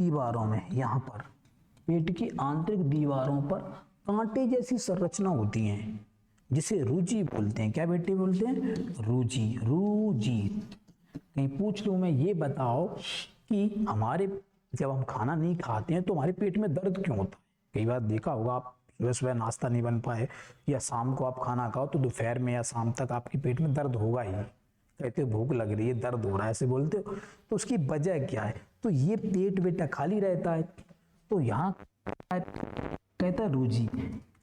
दीवारों में, यहाँ पर पेट की आंतरिक दीवारों पर कांटे जैसी संरचना होती हैं जिसे रुचि बोलते हैं। क्या बेटे बोलते हैं? रुचि। रुचि। कहीं पूछ लूं मैं, ये बताओ कि हमारे जब हम खाना नहीं खाते हैं तो हमारे पेट में दर्द क्यों होता है? कई बार देखा होगा, आप सुबह सुबह नाश्ता नहीं बन पाए या शाम को आप खाना खाओ तो दोपहर में या शाम तक आपके पेट में दर्द होगा ही। कहते भूख लग रही है, दर्द हो रहा है, ऐसे बोलते हो। तो उसकी वजह क्या है? तो ये पेट बेटा खाली रहता है, तो यहाँ कहता है रुचि।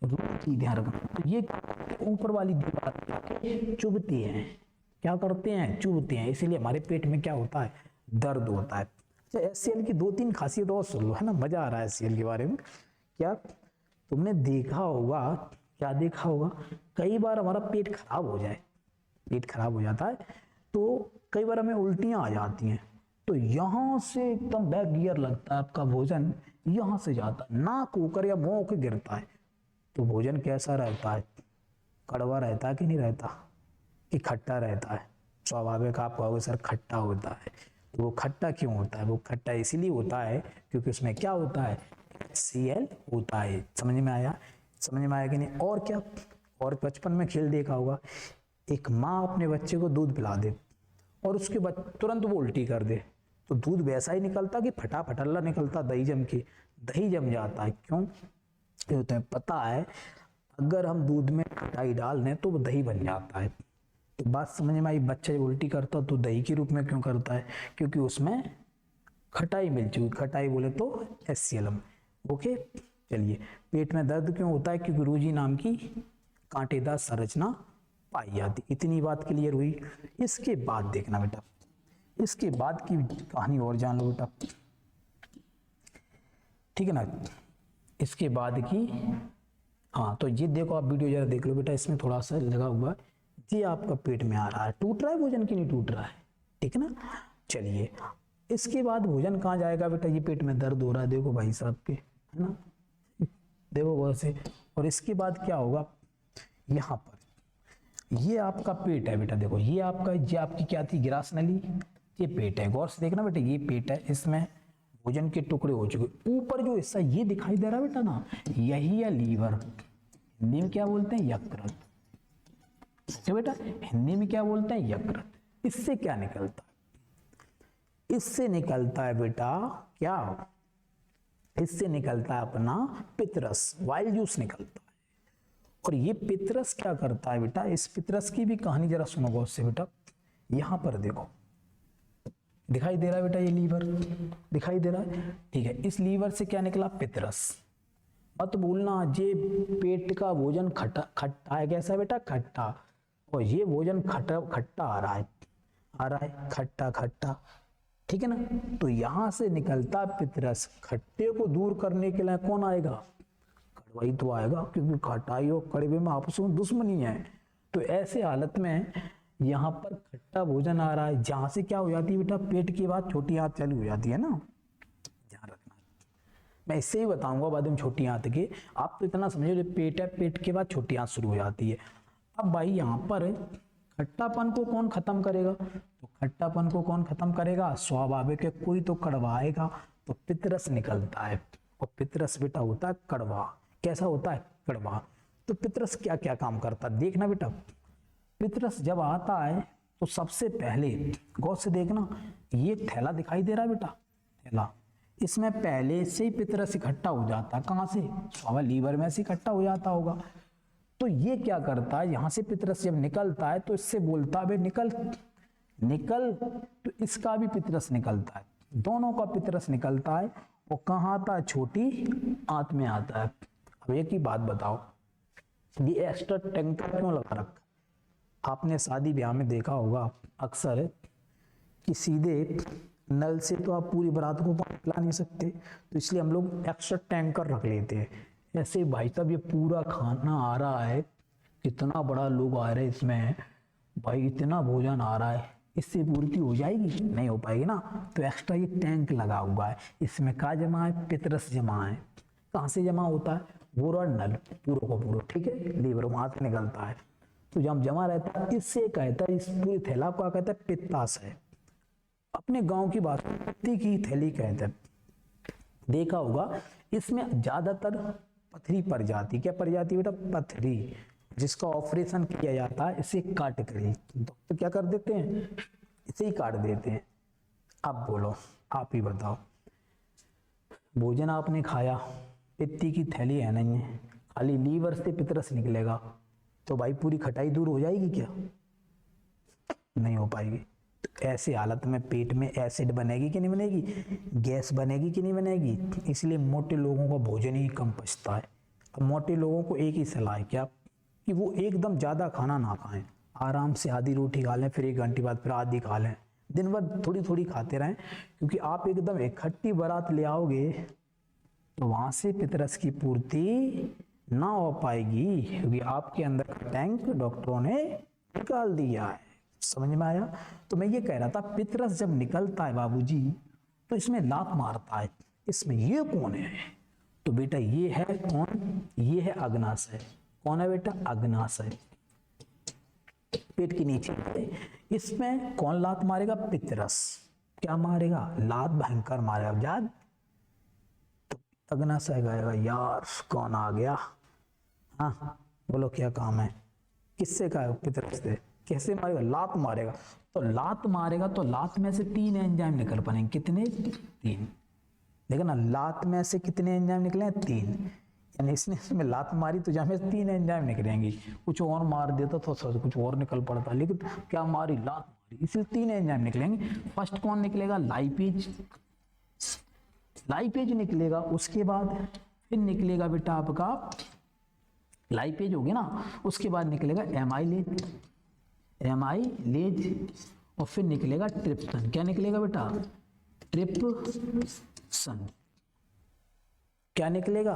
रुचि ध्यान रखना। तो ये ऊपर वाली दीवार चुभती हैं। क्या करते हैं? चुभते हैं। इसीलिए हमारे पेट में क्या होता है? दर्द होता है। अच्छा, HCl की 2-3 खासियत और सुन लो, है ना, मजा आ रहा है HCl के बारे में। क्या तुमने देखा होगा? क्या देखा होगा? कई बार हमारा पेट खराब हो जाए, पेट खराब हो जाता है तो कई बार हमें उल्टियां आ जाती हैं, तो यहां से एकदम बैक गियर लगता है, आपका भोजन यहां से जाता है, नाक होकर या मुंह होकर गिरता है। तो भोजन कैसा रहता है? कड़वा रहता है कि नहीं रहता? कि खट्टा रहता है? स्वाभाविक आप कहोगे सर खट्टा होता है। तो वो खट्टा क्यों होता है? वो खट्टा इसीलिए होता है क्योंकि उसमें क्या होता है? HCl होता है। समझ में आया? समझ में आया कि नहीं? और क्या? और बचपन में खेल देखा होगा, एक माँ अपने बच्चे को दूध पिला दे और उसके बाद तुरंत वो उल्टी कर दे, तो दूध वैसा ही निकलता कि फटाफटल्ला निकलता, दही जम के दही जम जाता है। क्यों? तो तुम्हें पता है अगर हम दूध में खटाई डाल दें तो वो दही बन जाता है। तो बात समझ में आई? बच्चा जब उल्टी करता तो दही के रूप में क्यों करता है? क्योंकि उसमें खटाई मिल चुकी। खटाई बोले तो HCl। ओके, चलिए। पेट में दर्द क्यों होता है? क्योंकि रुचि नाम की कांटेदार संरचना पाई जाती। इतनी बात क्लियर हुई। इसके बाद देखना बेटा, इसके बाद की कहानी और जान लो बेटा, ठीक है ना? इसके बाद की, हाँ, तो ये देखो, आप वीडियो जरा देख लो बेटा, इसमें थोड़ा सा लगा हुआ है, ये आपका पेट में आ रहा है, टूट रहा है भोजन की नहीं टूट रहा है, ठीक है ना? चलिए, इसके बाद भोजन कहाँ जाएगा बेटा? ये पेट में दर्द हो रहा है, देखो भाई साहब के, है ना, देखो वैसे। और इसके बाद क्या होगा? यहाँ पर ये आपका पेट है बेटा, देखो ये आपका, ये आपकी क्या थी? ग्रास नली। ये पेट है, गौर से देखना बेटा, ये पेट है, इसमें भोजन के टुकड़े हो चुके। ऊपर जो हिस्सा ये दिखाई दे रहा है बेटा ना, यही है लीवर। हिंदी में क्या बोलते हैं? यकृत। तो बेटा हिंदी में क्या बोलते हैं? यकृत। इससे क्या निकलता है? इससे निकलता है बेटा क्या? इससे निकलता है अपना पितरस, वाइल जूस निकलता है। और ये पितरस क्या करता है बेटा? इस पितरस की भी कहानी जरा सुनो गौर से बेटा। यहां पर देखो, दिखाई दे रहा है बेटा, ये लीवर दिखाई दे रहा है, ठीक है। इस लीवर से क्या निकला? पितरस। मत भूलना, ये पेट का भोजन खट्टा है। कैसा है बेटा? खट्टा। और ये भोजन खट्टा आ रहा है, खट्टा खट्टा, ठीक है ना? तो यहां से निकलता पितरस। खट्टे को दूर करने के लिए कौन आएगा? कड़वाई तो आएगा, क्योंकि खटाई और कड़वे में आपस में दुश्मनी है। तो ऐसे हालत में यहाँ पर खट्टा भोजन आ रहा है, जहां से क्या हो जाती है बेटा? पेट के बाद छोटी आंत चालू हो जाती है ना, ध्यान रखना। मैं इससे ही बताऊंगा बाद में छोटी आंत के। आप तो इतना समझो, पेट है, पेट के बाद छोटी आंत शुरू हो जाती है। अब भाई यहाँ पर खट्टापन को कौन खत्म करेगा? तो खट्टापन को कौन खत्म करेगा? स्वाभाविक है, कोई तो कड़वा आएगा, तो पितरस निकलता है। और पितरस बेटा होता है कड़वा। कैसा होता है? कड़वा। तो पितरस क्या क्या काम करता है? देखना बेटा, पितरस जब आता है तो सबसे पहले गौर से देखना, ये थैला दिखाई दे रहा है बेटा, थैला, इसमें पहले से ही पितरस इकट्ठा हो जाता है। कहां से? स्वाभाविक लीवर में से इकट्ठा हो जाता होगा। तो ये क्या करता है? यहां से पितरस जब निकलता है तो इससे बोलता है निकल निकल, तो इसका भी पितरस निकलता है, दोनों का पितरस निकलता है। वो कहां आता है? छोटी आंत में आता है। अब एक ही बात बताओ, ये एक्स्ट्रा टैंकर क्यों लगा रखा? आपने शादी ब्याह में देखा होगा अक्सर कि सीधे नल से तो आप पूरी बारात को पानी पिला नहीं सकते, तो इसलिए हम लोग एक्स्ट्रा टैंकर रख लेते हैं। ऐसे भाई साहब ये पूरा खाना आ रहा है, कितना बड़ा लोग आ रहे हैं इसमें, भाई इतना भोजन आ रहा है, इससे पूर्ति हो जाएगी? नहीं हो पाएगी ना। तो एक्स्ट्रा ये टैंक लगा हुआ है, इसमें क्या जमा है? पितरस जमा है। कहाँ से जमा होता है? पूरा नल, पूरा को पूरा, ठीक है, लीवर वहां से निकलता है। तो जब जमा रहता है, इससे कहता है, इस पूरी थैला को कहता है पित्ताशय। अपने गांव की बात पित्ती की थैली कहते हैं, देखा होगा इसमें ज्यादातर पथरी प्रजाति, क्या प्रजाति बेटा, पथरी, जिसका ऑपरेशन किया जाता है इसे काट कर ही, तो क्या कर देते हैं, इसे ही काट देते हैं। अब बोलो, आप ही बताओ, भोजन आपने खाया, पित्ती की थैली है नहीं है, खाली लीवर से पितरस निकलेगा, तो भाई पूरी खटाई दूर हो जाएगी क्या, नहीं हो पाएगी। तो ऐसे हालत में पेट में एसिड बनेगी कि नहीं बनेगी, गैस बनेगी कि नहीं बनेगी। इसलिए मोटे लोगों का भोजन ही कम पचता है। अब मोटे लोगों को एक ही सलाह है क्या, कि वो एकदम ज़्यादा खाना ना खाएं, आराम से आधी रोटी खा लें, फिर 1 घंटे बाद फिर आधी खा लें, दिन भर थोड़ी थोड़ी खाते रहें, क्योंकि आप एकदम इकट्ठी बारात ले आओगे तो वहाँ से पितरस की पूर्ति ना हो पाएगी, क्योंकि आपके अंदर का टैंक डॉक्टरों ने निकाल दिया है। समझ में आया। तो मैं ये कह रहा था, पितरस जब निकलता है बाबूजी तो इसमें लात मारता है, इसमें ये कौन है, तो बेटा ये है कौन, ये है अग्नाशय। कौन है बेटा, अग्नाशय, पेट के नीचे है। इसमें कौन लात मारेगा, पितरस। क्या मारेगा, लात भयंकर मारेगा। याद, तो अग्नाशय गएगा, यार कौन आ गया, हाँ बोलो क्या काम है, किससे कहा, पितरस से। कैसे मारेगा, लात मारेगा। तो लात मारेगा तो लात में से 3 एंजाइम निकल पड़ेंगे, कितने, 3। देखो ना, लात में से कितने एंजाइम निकले, 3, यानी इसने इसमें लात मारी तो जहाँ में 3 एंजाइम निकलेंगी। कुछ और मार देता तो कुछ और निकल पड़ता, लेकिन क्या मारी, लात मारी, इसलिए 3 एंजाइम निकलेंगे। फर्स्ट कौन निकलेगा, लाइपेज, लाइपेज निकलेगा। उसके बाद फिर निकलेगा बेटा आपका, लाइपेज हो गया ना, उसके बाद निकलेगा एमाइलेज, एमाइलेज, और फिर निकलेगा ट्रिप्सन। क्या निकलेगा बेटा, ट्रिप्सन। क्या निकलेगा,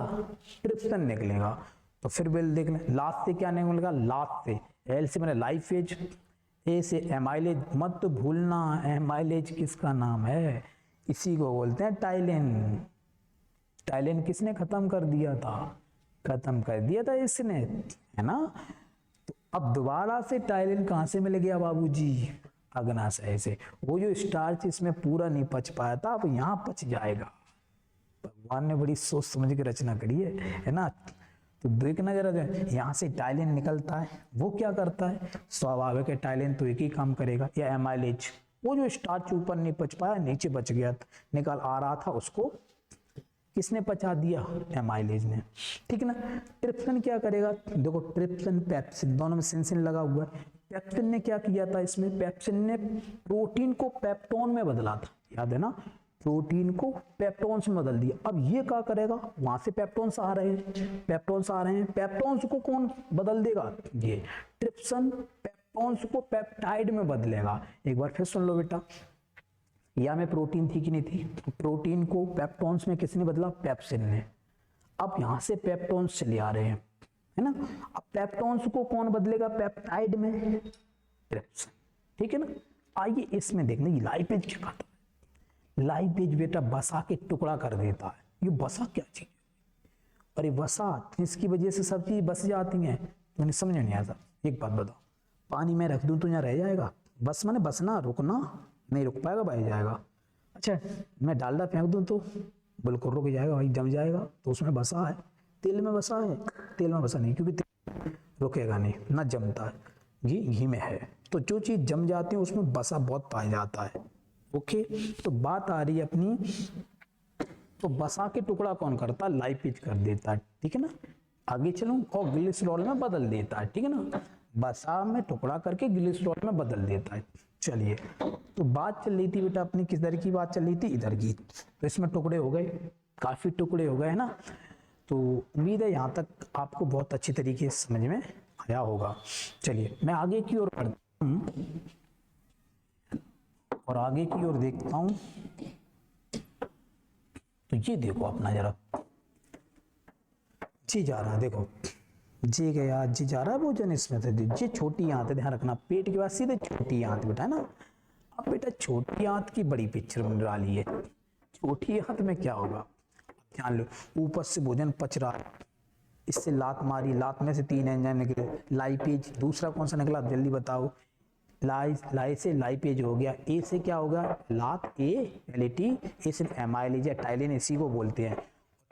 ट्रिप्सन निकलेगा। तो फिर बिल देख लें, लास्ट से क्या निकलेगा, लास्ट से एल से मैंने लाइफेज, ए से एमाइलेज। मत भूलना एमाइलेज किसका नाम है, इसी को बोलते हैं टाइलिन। टाइलिन किसने खत्म कर दिया था, खत्म कर दिया था इसने, है ना। तो अब दोबारा से टाइलिन कहां से मिल गया बाबूजी, अग्नाशय से। वो जो स्टार्च इसमें पूरा नहीं पच पाया था, अब यहाँ पच जाएगा। भगवान ने बड़ी सोच समझ के रचना करी है ना। तो देखना जरा, यहाँ से टाइलिन निकलता है, वो क्या करता है, स्वाभाविक है टाइलिन तो एक ही काम करेगा, या एमाइलेज, वो जो स्टार्च ऊपर नहीं पच पाया, नीचे बच गया, निकल आ रहा था, उसको किसने पचा दिया, एमाइलेज ने, ठीक ना। ट्रिप्सिन क्या करेगा, देखो ट्रिप्सिन पेप्सिन दोनों में सिन लगा हुआ है। पेप्सिन ने क्या किया था इसमें, पेप्सिन ने प्रोटीन को पेप्टोन में बदला था, याद है ना, प्रोटीन को पेप्टोन्स में बदल दिया। अब ये क्या करेगा, वहां से पेप्टोन्स आ रहे हैं, पेप्टोन्स आ रहे हैं, पेप्टोन्स को कौन बदल देगा, ये ट्रिप्सिन पेप्टोन्स को पेप्टाइड में बदलेगा। एक बार फिर सुन लो बेटा, या में प्रोटीन थी कि नहीं थी, तो प्रोटीन को पेप्टोन्स में किसने बदला, पेप्सिन ने। अब यहां से पेप्टोन्स चले आ रहे हैं, है ना। अब पेप्टोन्स को कौन बदलेगा, पेप्टाइड में, ट्रिप्सिन, ठीक है ना। आइए इसमें देखना, ये लाइपेज क्या कहता है। लाइपेज बेटा वसा के टुकड़ा कर देता है। ये वसा क्या चीज, अरे वसा इसकी वजह से सब चीज बस जाती हैं, मैंने समझ नहीं आया। एक बात बताओ, पानी में रख दूं तो यहाँ रह जाएगा, बस मैंने बसना, रुकना नहीं रुक पाएगा, बह जाएगा। अच्छा मैं डालडा फेंक दूं तो बिल्कुल रुक जाएगा भाई, जम जाएगा, तो उसमें बसा है। तेल में बसा है, तेल में बसा नहीं, क्योंकि तेल रुकेगा नहीं, ना जमता है। घी में है, तो जो चीज जम जाती है उसमें बसा बहुत पाया जाता है। ओके, तो बात आ रही है अपनी, तो बसा के टुकड़ा कौन करता है, लाइपेज कर देता है, ठीक है ना। आगे चलूं, और ग्लिसरॉल में बदल देता है, ठीक है ना। बसा में टुकड़ा करके ग्लिसरॉल में बदल देता है। चलिए, तो बात चल रही थी बेटा अपनी, किस तरह की बात चल रही थी, इधर की। तो इसमें टुकड़े हो गए, काफी टुकड़े हो गए, है ना। तो उम्मीद है यहाँ तक आपको बहुत अच्छी तरीके से समझ में आया होगा। चलिए मैं आगे की ओर बढ़ता हूँ, और आगे की ओर देखता हूँ। तो ये देखो अपना जरा, जी जा रहा है, देखो जी गया, जी जा रहा है भोजन इसमें से। जी छोटी आंत है, ध्यान रखना, पेट के बाद सीधे छोटी आंत बेटा, है ना। अब बेटा छोटी आंत की बड़ी पिक्चर बन रही है। छोटी आंत में क्या होगा, ध्यान लो, ऊपर से भोजन पच रहा है, इससे लात मारी, लात में से 3 एंजाइम निकले, लाइपेज, दूसरा कौन सा निकला जल्दी बताओ, लाई से लाइपेज हो गया, ए से क्या होगा लात, ए LAT, ए से एमाइलेज या टाइलिन, इसी को बोलते हैं।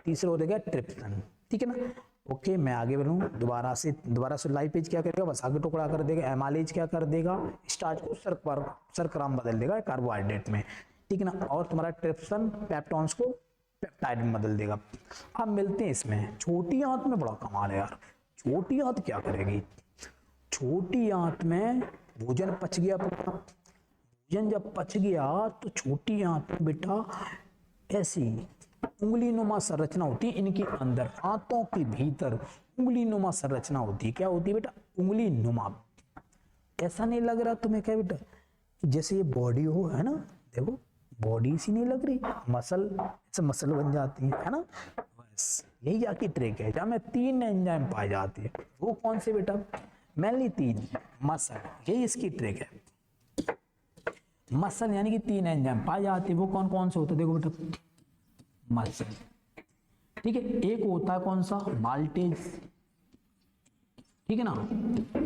तीसरा हो जाएगा ट्रिप्सिन, ठीक है ना। ओके मैं आगे बढ़ूँ, दोबारा से लाइपेज क्या करेगा, वसा का टुकड़ा कर देगा, एमाइलेज क्या कर देगा, स्टार्च को शर्करा में बदल देगा कार्बोहाइड्रेट में, ठीक है ना। और तुम्हारा ट्रिप्सिन पेप्टोन्स को पेप्टाइड में बदल देगा। अब मिलते हैं इसमें छोटी आंत में, बड़ा कमाल है यार। छोटी आंत क्या करेगी, छोटी आंत में भोजन पच गया पूरा, भोजन जब पच गया तो छोटी आंत में बेटा ऐसी उंगली नुमा संरचना होती है, इनके अंदर आंतों के भीतर उंगली नुमा संरचना होती है। क्या होती है बेटा, उंगली नुमा। ऐसा नहीं लग रहा तुम्हें क्या बेटा, जैसे ये बॉडी हो, है ना, देखो बॉडी सी नहीं लग रही, मसल ऐसे मसल बन जाती है ना। बस यही आकी ट्रिक है, जहाँ में 3 एंजाइम पाए जाते हैं। वो कौन से बेटा, मेनली 3 मसल, यही इसकी ट्रिक है। मसल यानी कि 3 एंजाइम पाए जाते हैं। वो कौन कौन से होते हैं, देखो बेटा मसल, ठीक है। एक होता है कौन सा, माल्टेज, ठीक है ना।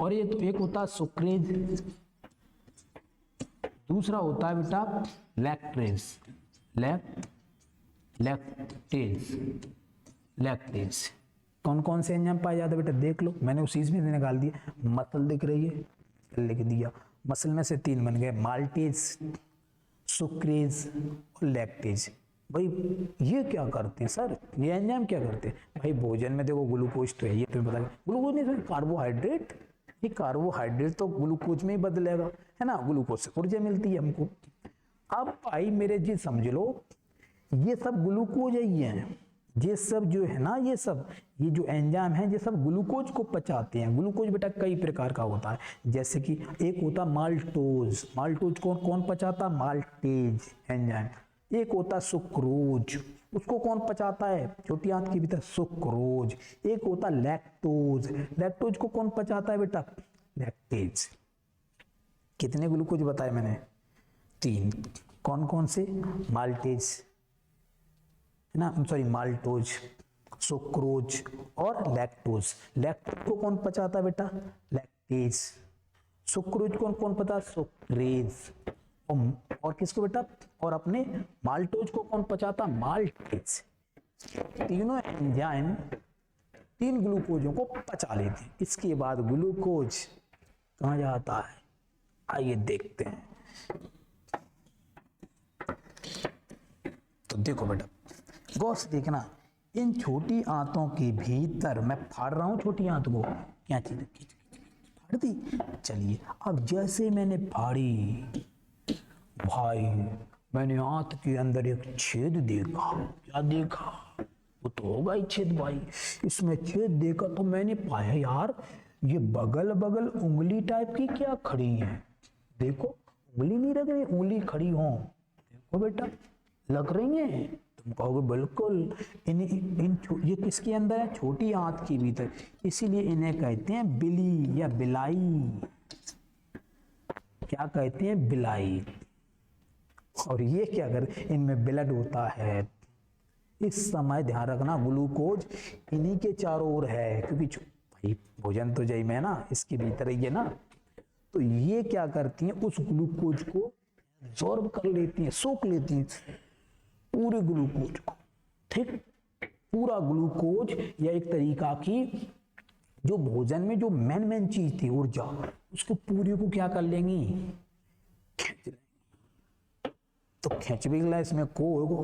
और ये तो एक होता है सुक्रेज, दूसरा होता है बेटा लैक्टेज, लैक्टेज। कौन कौन से एंजाइम पाए जाते हैं बेटा, देख लो, मैंने उसी में निकाल दिया। मसल दिख रही है, लिख दिया। मसल में से 3 बन गए, माल्टेज, सुक्रेज और लैक्टेज। भाई ये क्या करते हैं सर, ये एंजाइम क्या करते हैं भाई, भोजन में देखो ग्लूकोज तो है, ये तुम्हें पता है, ग्लूकोज नहीं कार्बोहाइड्रेट, ये कार्बोहाइड्रेट तो ग्लूकोज में ही बदलेगा, है ना, ग्लूकोज से ऊर्जा मिलती है हमको। अब भाई मेरे जी समझ लो, ये सब ग्लूकोज ही है, ये सब जो है ना, ये जो एंजाइम है, ये सब ग्लूकोज को पचाते हैं। ग्लूकोज बेटा कई प्रकार का होता है, जैसे कि एक होता माल्टोज, माल्टोज को कौन पचाता, माल्टेज एंजाइम। एक होता सुक्रोज, उसको कौन पचाता है, छोटी आंत के भीतर सुक्रोज। एक होता लैक्टोज, लैक्टोज को कौन पचाता है बेटा, लैक्टेज। कितने ग्लूकोज बताए मैंने, 3। कौन कौन से, माल्टेज है ना, सॉरी माल्टोज, सुक्रोज और लैक्टोज। लैक्टोज को कौन पचाता है बेटा, लैक्टेज। सुक्रोज को कौन पता, सुक्रेज। और किसको बेटा, और अपने माल्टोज को कौन पचाता, माल्टेज। तीनों एंजाइम 3 ग्लूकोजों को पचा लेते हैं। इसके बाद ग्लूकोज कहाँ जाता है, आइए देखते हैं। तो देखो बेटा गौर से देखना, इन छोटी आंतों के भीतर, मैं फाड़ रहा हूं छोटी आंत को, क्या चीज फाड़ दी। चलिए अब जैसे मैंने फाड़ी भाई, मैंने आंत के अंदर एक छेद देखा। क्या देखा, वो तो होगा ही छेद भाई। इसमें छेद देखा तो मैंने पाया यार, ये बगल बगल उंगली टाइप की क्या खड़ी है। देखो उंगली नहीं लग रही, उंगली खड़ी हो, देखो बेटा लग रही है। तुम कहोगे बिल्कुल, ये किसके अंदर है, छोटी आंत के भीतर, इसीलिए इन्हें कहते हैं बिली या बिलाई। क्या कहते हैं, बिलाई। और ये क्या कर, इनमें ब्लड होता है। इस समय ध्यान रखना, ग्लूकोज इन्हीं के चारों ओर है, क्योंकि भाई भोजन तो जई में है ना, इसके भीतर ही है ना। तो ये क्या करती हैं, उस ग्लूकोज को एब्जॉर्ब कर लेती हैं, सोख लेती हैं पूरे ग्लूकोज को, ठीक। पूरा ग्लूकोज या एक तरीका की जो भोजन में जो मेन चीज थी ऊर्जा, उसको पूरी को क्या कर लेंगी, खींच लेंगी। तो खींच भी गया, इसमें को होगा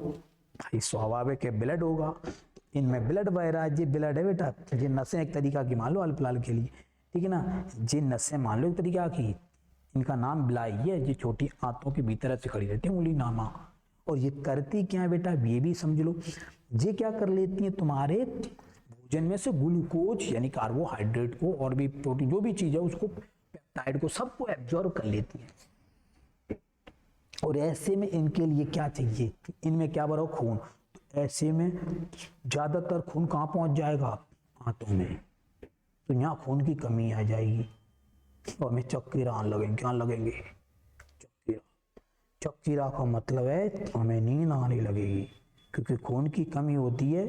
भाई, स्वाभाविक है ब्लड होगा। इनमें ब्लड बह रहा है, ये ब्लड है बेटा, ये नसें एक तरीका की मान लो फिलहाल के लिए, ठीक है ना। ये नसें मान लो एक तरीका की, इनका नाम बिलाई है। ये छोटी आंतों के भीतर से खड़ी रहती है उंगली नामा। और ये करती क्या है बेटा, ये भी समझ लो। ये क्या कर लेती है, तुम्हारे भोजन में से ग्लूकोज यानी कार्बोहाइड्रेट को और भी प्रोटीन जो भी चीज है उसको, पेप्टाइड को, सबको एब्जॉर्ब कर लेती है। और ऐसे में इनके लिए क्या चाहिए, इनमें क्या भरा, खून। तो ऐसे में ज्यादातर खून कहाँ पहुंच जाएगा, आंतों में। तो यहाँ खून की कमी आ जाएगी और हमें चक्कर आने लगेंगे। क्या लगेंगे, चक्कीरा का मतलब है हमें नींद आने लगेगी, क्योंकि खून की कमी होती है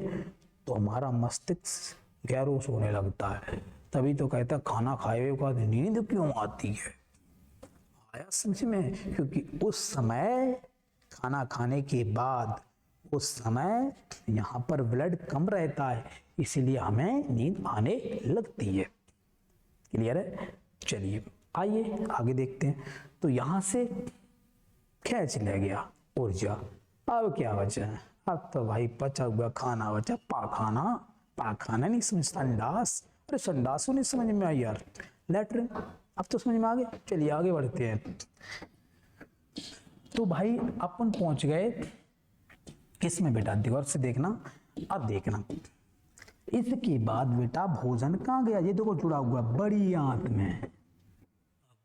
तो हमारा मस्तिष्क गैरोस होने लगता है। तभी तो कहता है खाना खाए हुए का नींद क्यों आती है। आया समझ में? क्योंकि उस समय खाना खाने के बाद उस समय यहाँ पर ब्लड कम रहता है, इसीलिए हमें नींद आने लगती है। क्लियर है? चलिए आइए आगे देखते हैं। तो यहाँ से खींच ले गया ऊर्जा, अब क्या बचा? अब तो भाई बचा हुआ खाना बचा, पाखाना। पाखाना नहीं समझ, संडास। अरे संडास नहीं समझ में आई यार, लेटरिन। अब तो समझ में आ गया। चलिए आगे बढ़ते हैं। तो भाई अपन पहुंच गए किसमें बेटा? गौर से देखना। अब देखना इसके बाद बेटा भोजन कहाँ गया? ये देखो जुड़ा हुआ बड़ी आंत में।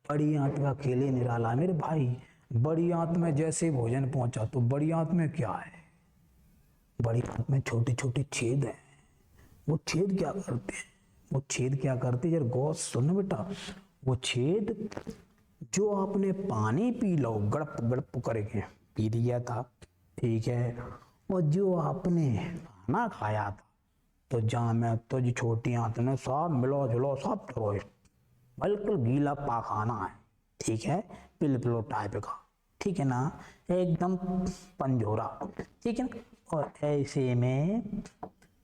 बड़ी आंत का अकेले निराला मेरे भाई। बड़ी आंत में जैसे भोजन पहुंचा तो बड़ी आंत में क्या है? बड़ी आंत में छोटे छोटे छेद हैं। वो छेद क्या करते हैं? वो छेद क्या करते हैं? जरा गौर सुन बेटा। वो छेद जो आपने पानी पी लो गड़प गड़प करके पी लिया था, ठीक है, और जो आपने खाना खाया था तो जहाँ में तो जो छोटी आंत में सब मिलो जुलो सब तो बिल्कुल गीला पाखाना है, ठीक है, पिलपिलो टाइप का, ठीक है ना, एकदम पंजोरा, ठीक है ना। और ऐसे में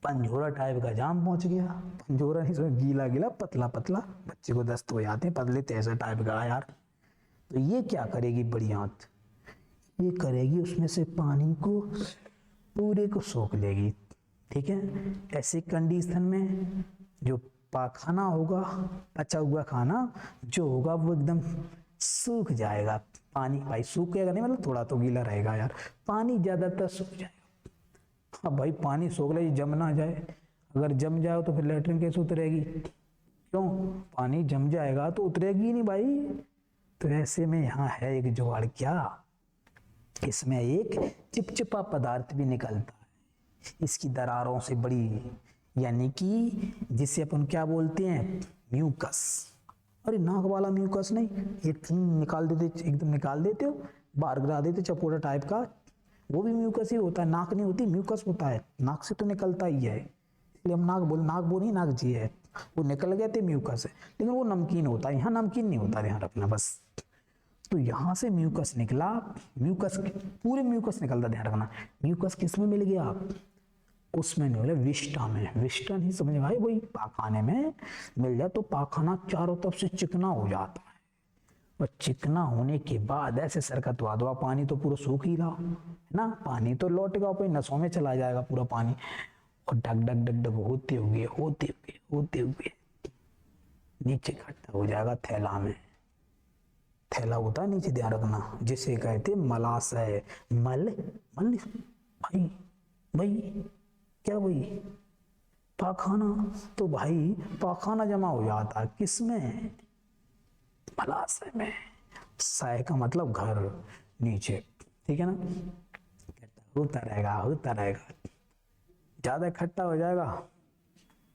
पंजोरा टाइप का जाम पहुंच गया। पंजोरा नहीं, इसमें गीला गीला पतला पतला, बच्चे को दस्त हो जाते हैं, पतले तैसा टाइप का यार। तो ये क्या करेगी बड़ी आंत? ये करेगी उसमें से पानी को पूरे को सोख लेगी, ठीक है। ऐसी कंडीशन में जो पाखाना होगा, पचा हुआ खाना जो होगा वो एकदम सूख जाएगा। पानी भाई सूखेगा नहीं, मतलब थोड़ा तो गीला रहेगा यार, पानी ज्यादातर सूख जाएगा। अब भाई पानी सोख ले, जम ना जाए। अगर जम जाए तो फिर लेटरिन कैसे उतरेगी? क्यों? पानी जम जाएगा तो उतरेगी ही नहीं भाई। तो ऐसे में यहाँ है एक जुगाड़, क्या? इसमें एक चिपचिपा पदार्थ भी निकलता है इसकी दरारों से बड़ी, यानी कि जिसे अपन क्या बोलते हैं? म्यूकस। अरे नाक वाला म्यूकस नहीं, ये निकाल देते, एकदम निकाल देते हो, बाहर गिरा देते चपोटा टाइप का, वो भी म्यूकस ही होता है। नाक नहीं होती, म्यूकस होता है, नाक से तो निकलता ही है, इसलिए हम नाक बोल नहीं, नाक जी है, वो निकल गए थे म्यूकस है, लेकिन वो नमकीन होता है, यहाँ नमकीन नहीं होता, ध्यान रखना बस। तो यहाँ से म्यूकस निकला, म्यूकस पूरे म्यूकस निकलता, ध्यान रखना। म्यूकस किस में मिल गया? उसमें नहीं बोले विष्टा में। विष्टा नहीं समझ भाई, वही पाखाने में मिल जाए तो पाखाना चारों तरफ से चिकना हो जाता है, और चिकना होने के बाद ऐसे सरकत हुआ, पानी तो पूरा सूख ही रहा है ना, पानी तो लौटेगा अपनी नसों में चला जाएगा पूरा पानी, और ढक ढक ढक ढक होते हुए नीचे इकट्ठा हो जाएगा थैला में। थैला होता है नीचे, ध्यान रखना, जिसे कहते मलाशय। मल भाई क्या भाई? पाखाना। तो भाई पाखाना जमा हो जाता है किसमें? मलाशय में। सय का मतलब घर, नीचे, ठीक है ना। होता रहेगा, ज्यादा इकट्ठा हो जाएगा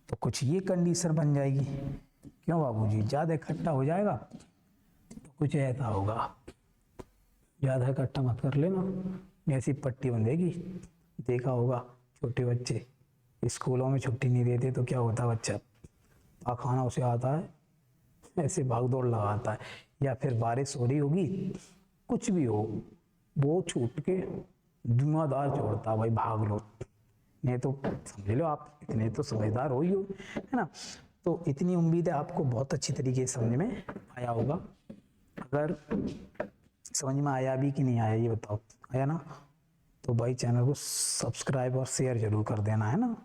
तो कुछ ये कंडीशन बन जाएगी। क्यों बाबूजी? ज्यादा इकट्ठा हो जाएगा तो कुछ ऐसा होगा, ज्यादा इकट्ठा मत कर लेना, ऐसी पट्टी बंधेगी। देखा होगा छोटे बच्चे स्कूलों में छुट्टी नहीं देते तो क्या होता है, बच्चा पाखाना उसे आता है, ऐसे भाग दौड़ लगाता है, या फिर बारिश हो रही होगी, कुछ भी हो, वो छूट के धुआंधार छोड़ता है, भाई भाग लो, नहीं तो समझ लो आप इतने तो समझदार हो ही हो, है ना। तो इतनी उम्मीद है आपको बहुत अच्छी तरीके से समझ में आया होगा। अगर समझ में आया भी कि नहीं आया ये बताओ, आया ना? तो भाई चैनल को सब्सक्राइब और शेयर जरूर कर देना, है ना।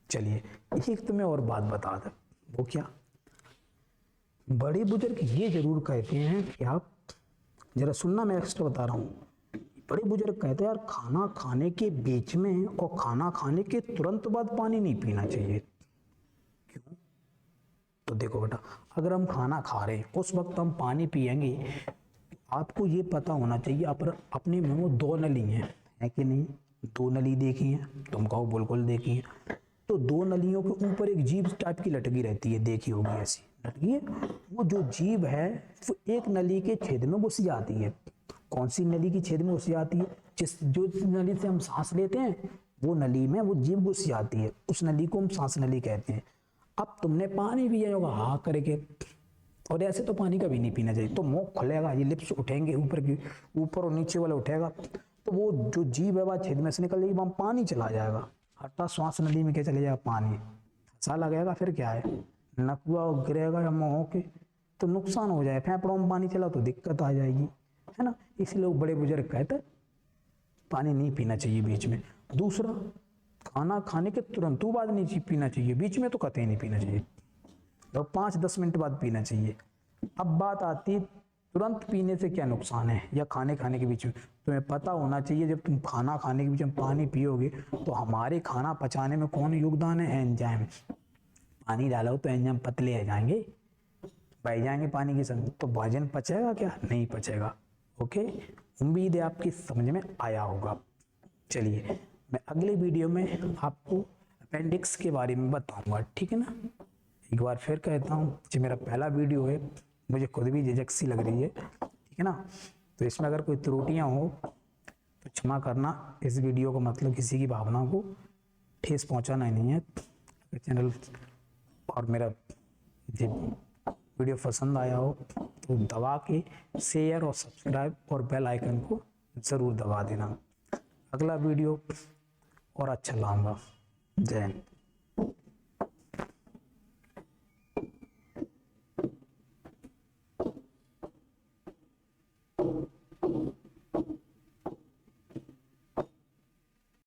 चलिए एक तुम्हें और बात बता दे, वो क्या? बड़े बुजुर्ग ये जरूर कहते हैं कि आप जरा सुनना, मैं एक्स्ट्रा बता रहा हूँ। बड़े बुजुर्ग कहते हैं यार खाना खाने के बीच में और खाना खाने के तुरंत बाद पानी नहीं पीना चाहिए। क्यों? तो देखो बेटा, अगर हम खाना खा रहे हैं उस वक्त हम पानी पिएंगे, आपको ये पता होना चाहिए अपने मुंह में दो नली है कि नहीं? दो नली देखी है? तुम कहो बिल्कुल देखी है। तो दो नलियों के ऊपर एक जीभ टाइप की लटकी रहती है, देखी होगी ऐसी लटकी है। वो जो जीभ है वो एक नली के छेद में घुस जाती है। कौन सी नली की छेद में घुस जाती है? जो नली से हम सांस लेते हैं वो नली में वो जीभ घुस जाती है, उस नली को हम सांस नली कहते हैं। अब तुमने पानी पिया होगा हाँ करके, और ऐसे तो पानी कभी नहीं पीना चाहिए। तो मुंह खुलेगा, ये लिप्स उठेंगे ऊपर की, ऊपर और नीचे वाला उठेगा, तो वो जो जीभ है वह छेद में से निकल जाएगी, वहाँ पानी चला जाएगा, हटा श्वास नली में क्या चले जाएगा, पानी सा लगेगा, फिर क्या है, नकुआ गिरेगा या मुंह के, तो नुकसान हो जाए। फेफड़ों में पानी चला तो दिक्कत आ जाएगी, है ना। इसलिए लोग बड़े बुजुर्ग कहते हैं पानी नहीं पीना चाहिए बीच में। दूसरा, खाना खाने के तुरंत बाद नहीं पीना चाहिए, बीच में तो कतई नहीं पीना चाहिए, तो 5-10 मिनट बाद पीना चाहिए। अब बात आती तुरंत पीने से क्या नुकसान है, या खाने के बीच में। तुम्हें पता होना चाहिए जब तुम खाना खाने के बीच में पानी पियोगे तो हमारे खाना पचाने में कौन योगदान है, एंजाइम। पानी डालो तो एंजाइम पतले हो जाएंगे, बह जाएंगे पानी के संग, तो भोजन पचेगा क्या, नहीं पचेगा। ओके, उम्मीद है आपकी समझ में आया होगा। चलिए, मैं अगले वीडियो में आपको अपेंडिक्स के बारे में बताऊंगा, ठीक है ना। एक बार फिर कहता हूँ कि मेरा पहला वीडियो है, मुझे खुद भी झिझक सी लग रही है, ठीक है ना। तो इसमें अगर कोई त्रुटियां हो तो क्षमा करना। इस वीडियो का मतलब किसी की भावना को ठेस पहुंचाना ही नहीं है। चैनल और मेरा वीडियो पसंद आया हो तो दबा के शेयर और सब्सक्राइब और बेल आइकन को ज़रूर दबा देना। अगला वीडियो और अच्छा लाऊंगा। जय हिंद।